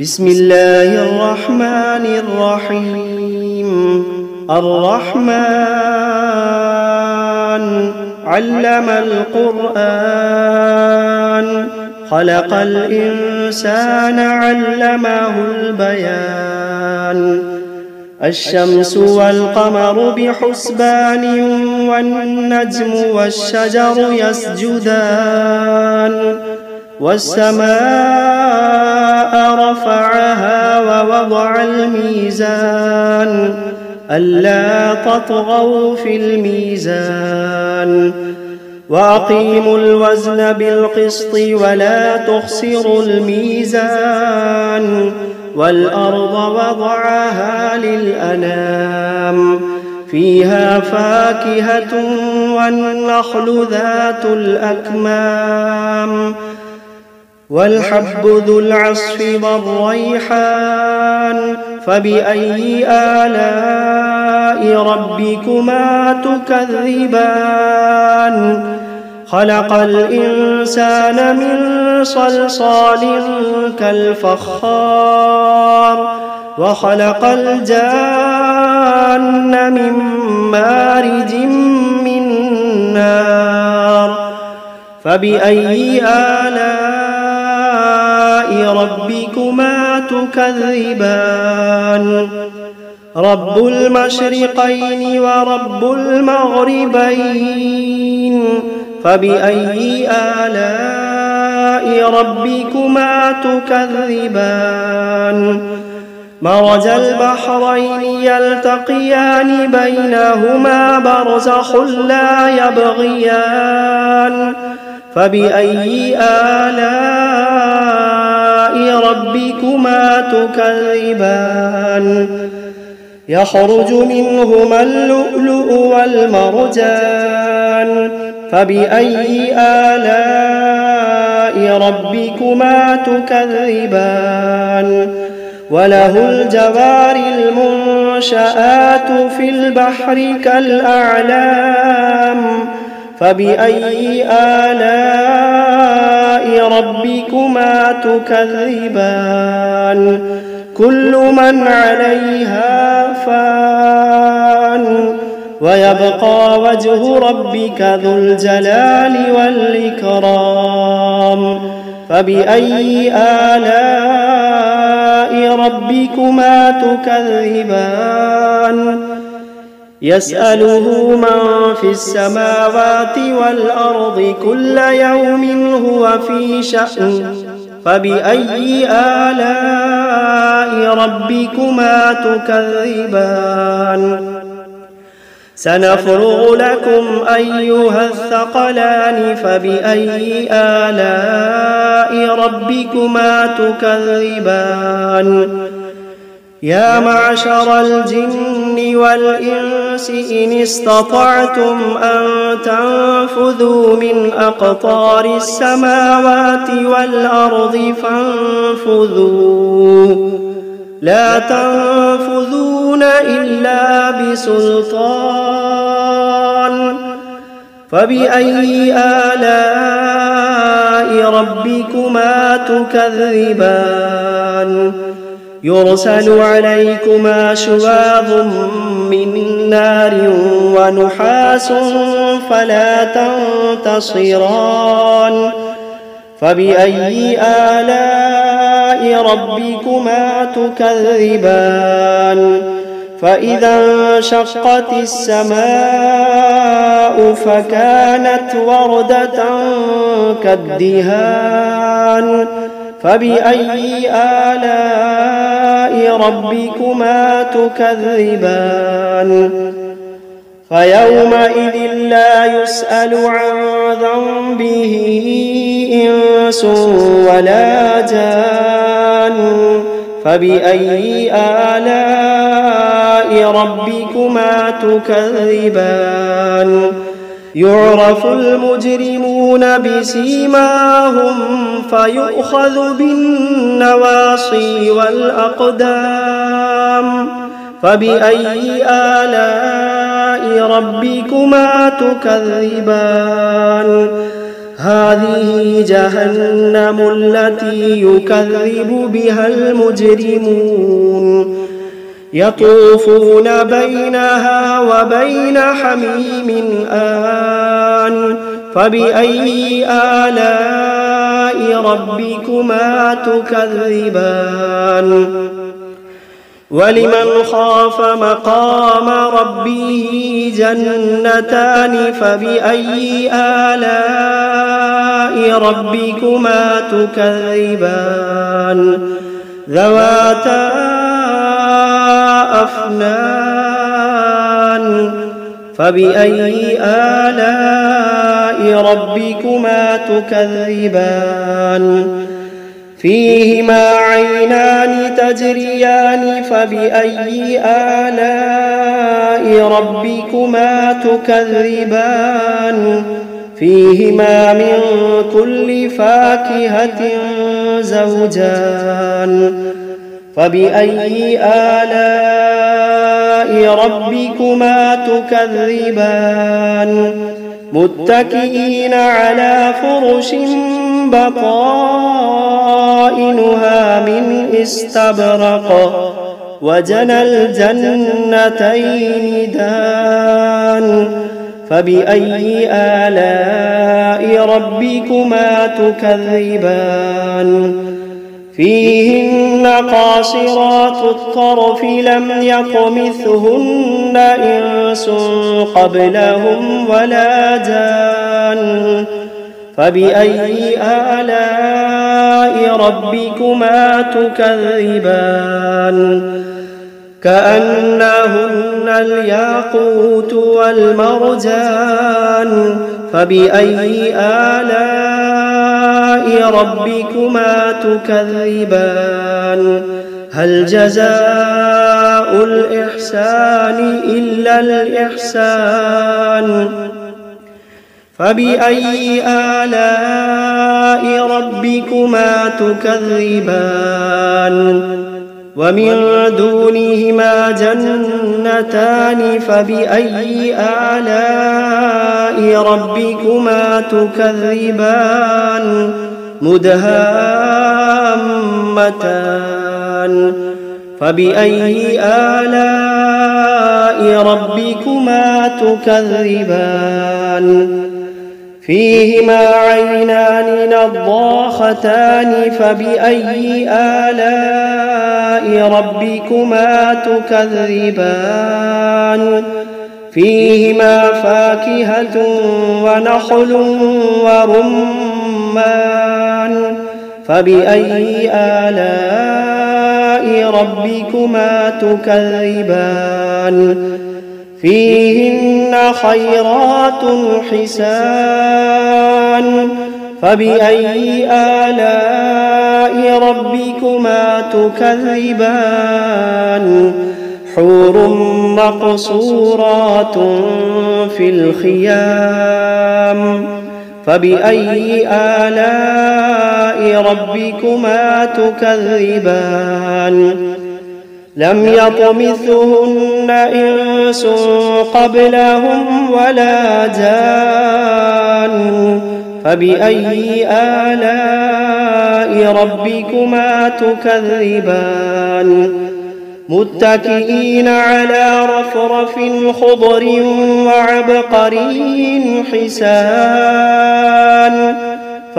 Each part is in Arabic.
بسم الله الرحمن الرحيم. الرحمن علم القرآن، خلق الإنسان علمه البيان. الشمس والقمر بحسبان، والنجم والشجر يسجدان. والسماء رفعها ووضع الميزان، ألا تطغوا في الميزان. وأقيموا الوزن بالقسط ولا تخسروا الميزان. والأرض وضعها للأنام، فيها فاكهة والنخل ذات الأكمام. والحب ذو العصف والريحان، فبأي آلاء ربكما تكذبان. خلق الإنسان من صلصال كالفخار، وخلق الجان من مارج من نار. فبأي آلاء ربكما تكذبان. رب المشرقين ورب المغربين، فبأي آلاء ربكما تكذبان. مرج البحرين يلتقيان، بينهما برزخ لا يبغيان. فبأي آلاء ربكما تكذبان. يخرج منهما اللؤلؤ والمرجان، فبأي آلاء ربكما تكذبان. وله الجوار المنشآت في البحر كالأعلام، فبأي آلاء ربكما تكذبان. كل من عليها فان، ويبقى وجه ربك ذو الجلال والإكرام. فبأي آلاء ربكما تكذبان. يسأله من في السماوات والأرض كل يوم هو في شأن. فبأي آلاء ربكما تكذبان. سنفرغ لكم أيها الثقلان، فبأي آلاء ربكما تكذبان. يا معشر الجن والإنس إن استطعتم أن تنفذوا من أقطار السماوات والأرض فانفذوا، لا تنفذون إلا بسلطان. فبأي آلاء ربكما تكذبان. يرسل عليكما شواظ من نار ونحاس فلا تنتصران. فبأي آلاء ربكما تكذبان. فإذا انشقت السماء فكانت وردة كالدهان. فبأي آلاء ربكما تكذبان. فيومئذ لا يسأل عن ذنبه إنس ولا جان. فبأي آلاء ربكما تكذبان. يعرف المجرمون بسيماهم، فيؤخذ بالنواصي والأقدام. فبأي آلاء ربكما تكذبان. هذه جهنم التي يكذب بها المجرمون يطوفون بينها وبين حميم آن فبأي آلاء ربكما تكذبان ولمن خاف مقام ربه جنتان فبأي آلاء ربكما تكذبان ذواتا أفنان فبأي آلاء ربكما تكذبان فيهما عينان تجريان فبأي آلاء ربكما تكذبان فيهما من كل فاكهة زوجان فبأي آلاء ربكما تكذبان متكئين على فرش بطائنها من استبرق وجنى الجنتين دان فبأي آلاء ربكما تكذبان فيهن قاصرات الطرف لم يطمثهن إنس قبلهم ولا جان فبأي آلاء ربكما تكذبان كأنهن الياقوت والمرجان فبأي آلاء ربكما تكذبان هل جزاء الإحسان إلا الإحسان فبأي آلاء ربكما تكذبان ومن دونهما جنتان فبأي آلاء ربكما تكذبان مدهامتان فبأي آلاء ربكما تكذبان فيهما عينان نضاختان فبأي آلاء ربكما تكذبان فيهما فاكهة ونخل ورمان فبأي آلاء ربكما تكذبان فيهن خيرات حسان فبأي آلاء ربكما تكذبان حور مقصورات في الخيام فبأي آلاء ربكما تكذبان لم يطمثهن إنس قبلهم ولا جان فبأي آلاء ربكما تكذبان متكئين على رفرف خضر وعبقري حسان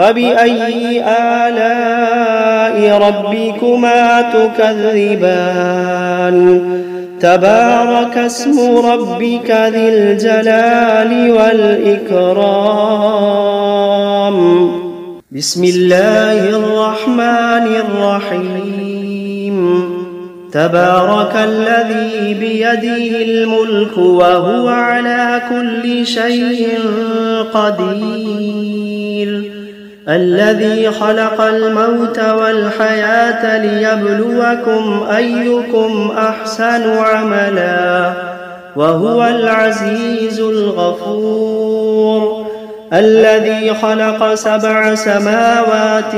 فبأي آلاء ربكما تكذبان تبارك اسم ربك ذي الجلال والإكرام بسم الله الرحمن الرحيم تبارك الذي بيده الملك وهو على كل شيء قدير الذي خلق الموت والحياة ليبلوكم أيكم أحسن عملا وهو العزيز الغفور الذي خلق 7 سماوات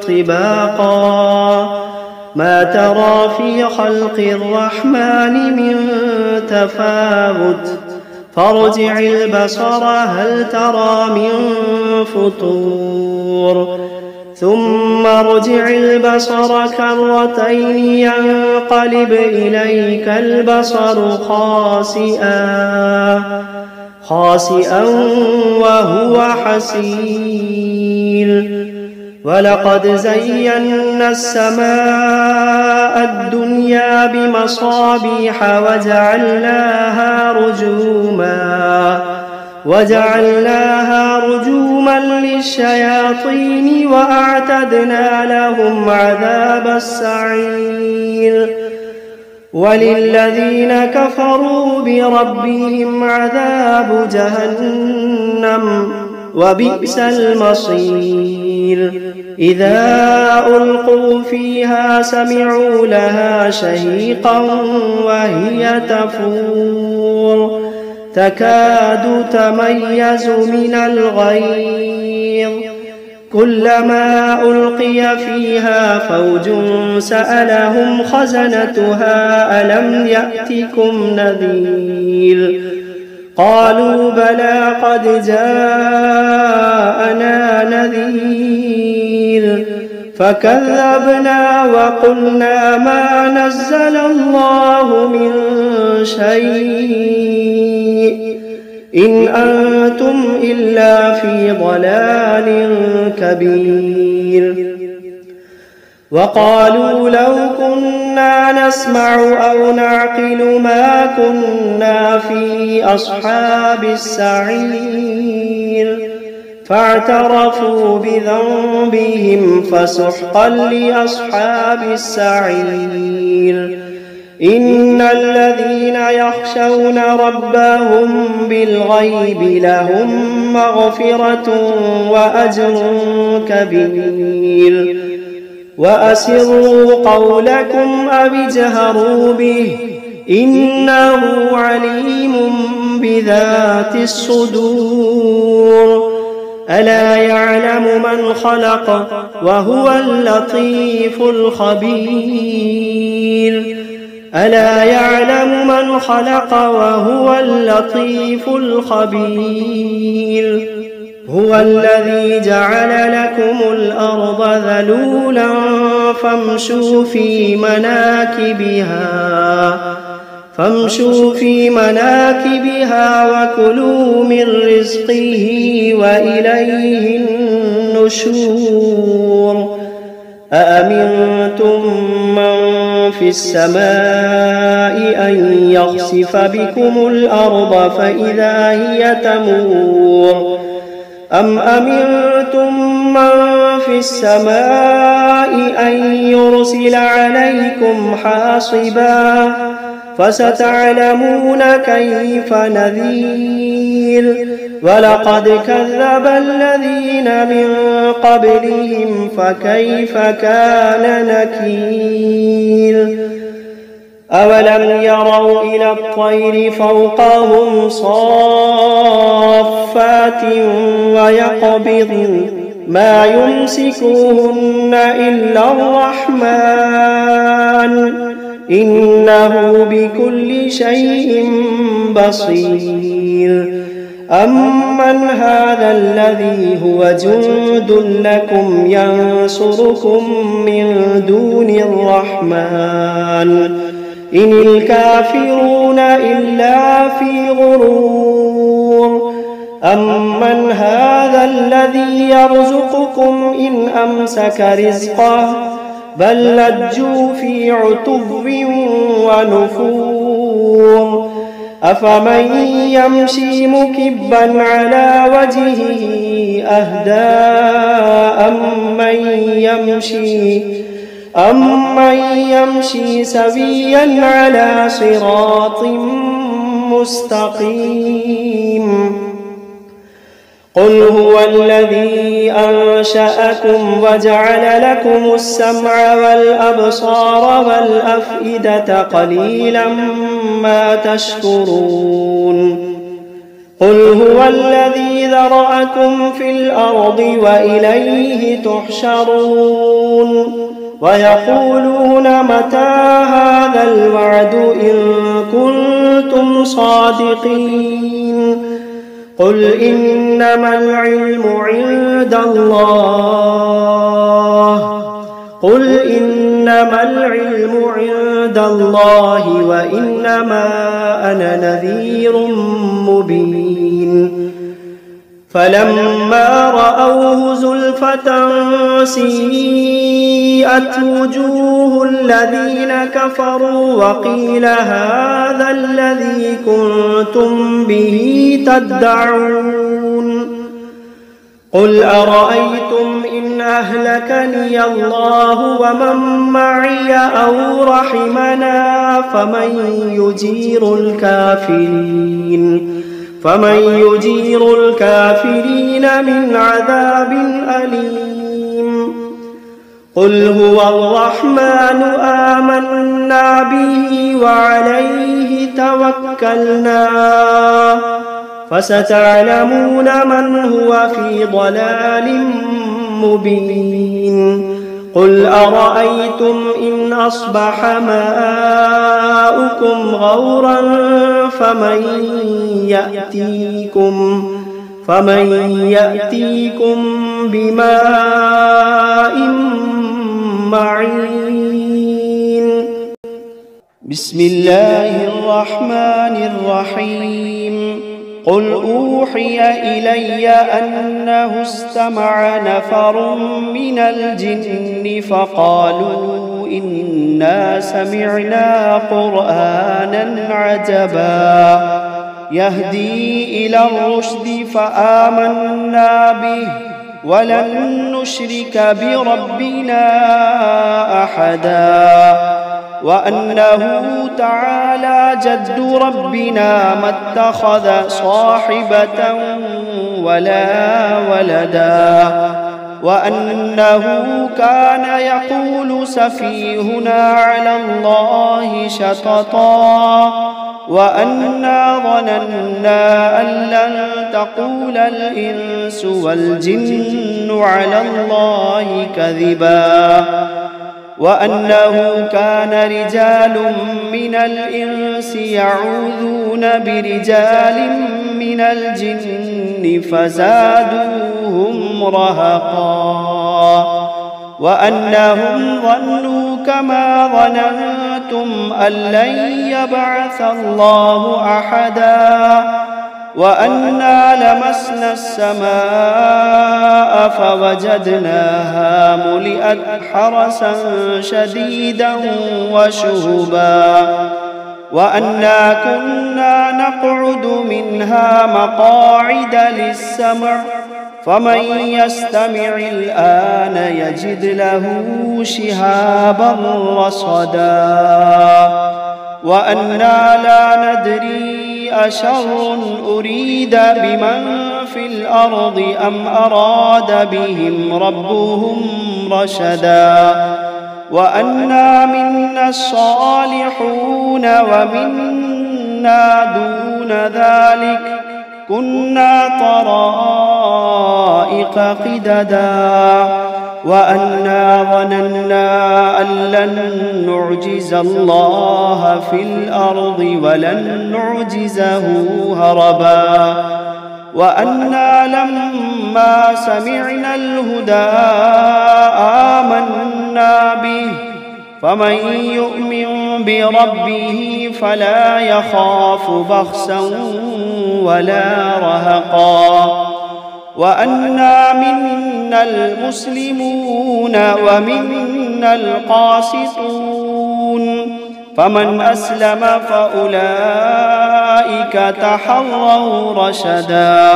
طباقا ما ترى في خلق الرحمن من تفاوت فارجع البصر هل ترى من فطور ثم ارجع البصر كرتين ينقلب إليك البصر خاسئا وهو حسير ولقد زينا السماء الدنيا بمصابيح وجعلناها رجوما للشياطين وأعتدنا لهم عذاب السعير وللذين كفروا بربهم عذاب جهنم وبئس المصير إذا ألقوا فيها سمعوا لها شهيقا وهي تفور تكاد تميز من الغيظ كلما ألقي فيها فوج سألهم خزنتها ألم يأتكم نذير قالوا بلى قد جاءنا نذير فكذبنا وقلنا ما نزل الله من شيء إن أنتم إلا في ضلال كبير وقالوا لو كنا نسمع أو نعقل ما كنا في أصحاب السعير فاعترفوا بذنبهم فسحقا لأصحاب السعير إن الذين يخشون ربهم بالغيب لهم مغفرة وأجر كبير وأسروا قولكم أو اجهروا به إنه عليم بذات الصدور ألا يعلم من خلق وهو اللطيف الخبير ألا يعلم من خلق وهو اللطيف الخبير هو الذي جعل لكم الأرض ذلولا فامشوا في مناكبها وكلوا من رزقه وإليه النشور أأمنتم من في السماء أن يخسف بكم الأرض فإذا هي تمور أم أمنتم من في السماء أن يرسل عليكم حاصبا فستعلمون كيف نذير ولقد كذب الذين من قبلهم فكيف كان نكير أولم يروا إلى الطير فوقهم صافات ويقبضن ما يمسكوهن إلا الرحمن إنه بكل شيء بصير أمن هذا الذي هو جند لكم ينصركم من دون الرحمن إن الكافرون إلا في غرور أمن هذا الذي يرزقكم إن أمسك رزقه بل لجوا في عتب ونفور أفمن يمشي مكبا على وجهه أهدى أمن يمشي سويا على صراط مستقيم قل هو الذي أنشأكم وجعل لكم السمع والأبصار والأفئدة قليلا ما تشكرون قل هو الذي ذرأكم في الأرض وإليه تحشرون ويقولون متى هذا الوعد إن كنتم صادقين قل إنما العلم عند الله وإنما أنا نذير مبين فلما رأوه زلفة سيئت وجوه الذين كفروا وقيل هذا الذي كنتم به تدعون قل أرأيتم إن أهلكني الله ومن معي أو رحمنا فمن يجير الكافرين من عذاب أليم قل هو الرحمن آمنا به وعليه توكلنا فستعلمون من هو في ضلال مبين قل أرأيتم إن أصبح ماؤكم غورا فمن يأتيكم بماء معين بسم الله الرحمن الرحيم قل أوحي إلي أنه استمع نفر من الجن فقالوا إنا سمعنا قرآنا عجبا يهدي إلى الرشد فآمنا به ولن نشرك بربنا أحدا وأنه تعالى جد ربنا ما اتخذ صاحبة ولا ولدا وأنه كان يقول سفيهنا على الله شططا وأنا ظننا أن لن تقول الإنس والجن على الله كذبا وأنه كان رجال من الإنس يعوذون برجال من الجن فزادوهم رهقا وأنهم ظنوا كما ظننتم أن لن يبعث الله أحدا وأنا لمسنا السماء فوجدناها ملئت حرسا شديدا وشهبا وأنا كنا نقعد منها مقاعد للسمع فمن يستمع الآن يجد له شهابا رصدا وأنا لا ندري أشر أريد بمن في الأرض أم أراد بهم ربهم رشدا وأنا منا الصالحون ومنا دون ذلك كنا طرائق قددا وأنا ظننا أن لن نعجز الله في الأرض ولن نعجزه هربا وأنا لما سمعنا الهدى آمنا به فمن يؤمن بربه فلا يخاف بخسا ولا رهقا وأنا منا المسلمون ومنا القاسطون فمن أسلم فأولئك تحروا رشدا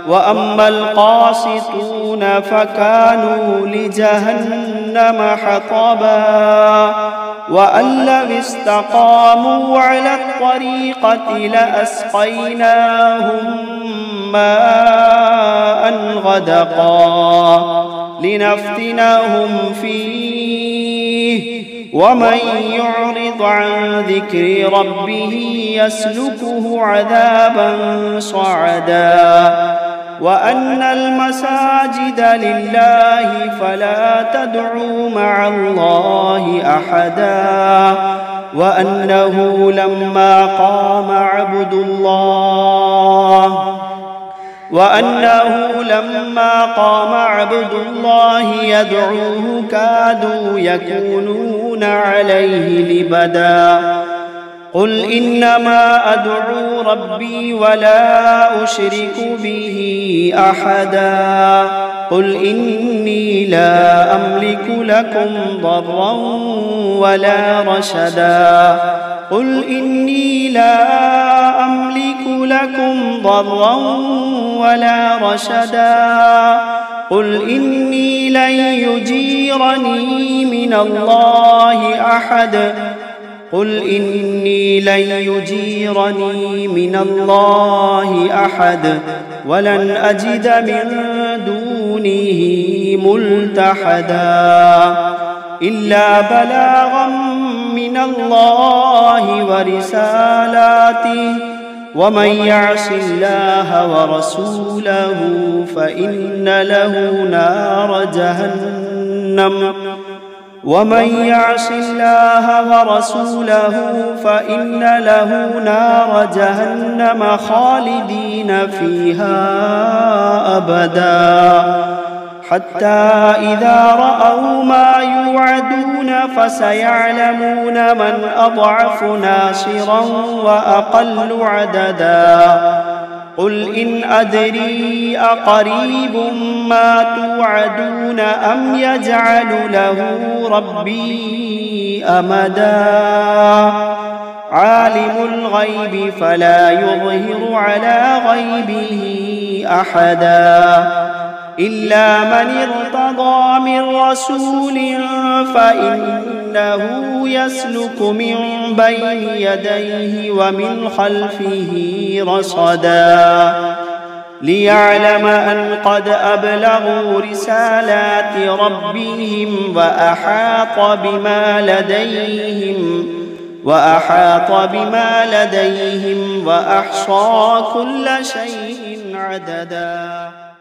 وأما القاسطون فكانوا لجهنم حطبا وأن لو استقاموا على الطريقة لأسقيناهم ماء غدقا لنفتنهم فيه ومن يعرض عن ذكر ربه يسلكه عذابا صعدا وأن المساجد لله فلا تدعوا مع الله أحدا وأنه لما قام عبد الله يدعوه كادوا يكونون عليه لبدا قل إنما أدعو ربي ولا أشرك به أحدا قل إني لا أملك لكم ضرا ولا رشدا قل إني لا أملك لكم ضرا ولا رشدا قل إني لن يجيرني من الله أحد قل إني لن يجيرني من الله أحد ولن أجد من دونه ملتحدا إلا بلاغا من الله ورسالاته ومن يعص الله ورسوله فإن له نار جهنم خالدين فيها أبدا حتى إذا رأوا ما يوعدون فسيعلمون من أضعف ناصرا وأقل عددا قل إن أدري أقريب ما توعدون أم يجعل له ربي أمدا عالم الغيب فلا يظهر على غيبه أحدا إلا من ارتضى من رسول فإنه يسلك من بين يديه ومن خلفه رصدا ليعلم أن قد أبلغوا رسالات ربهم وأحاط بما لديهم وأحصى كل شيء عددا.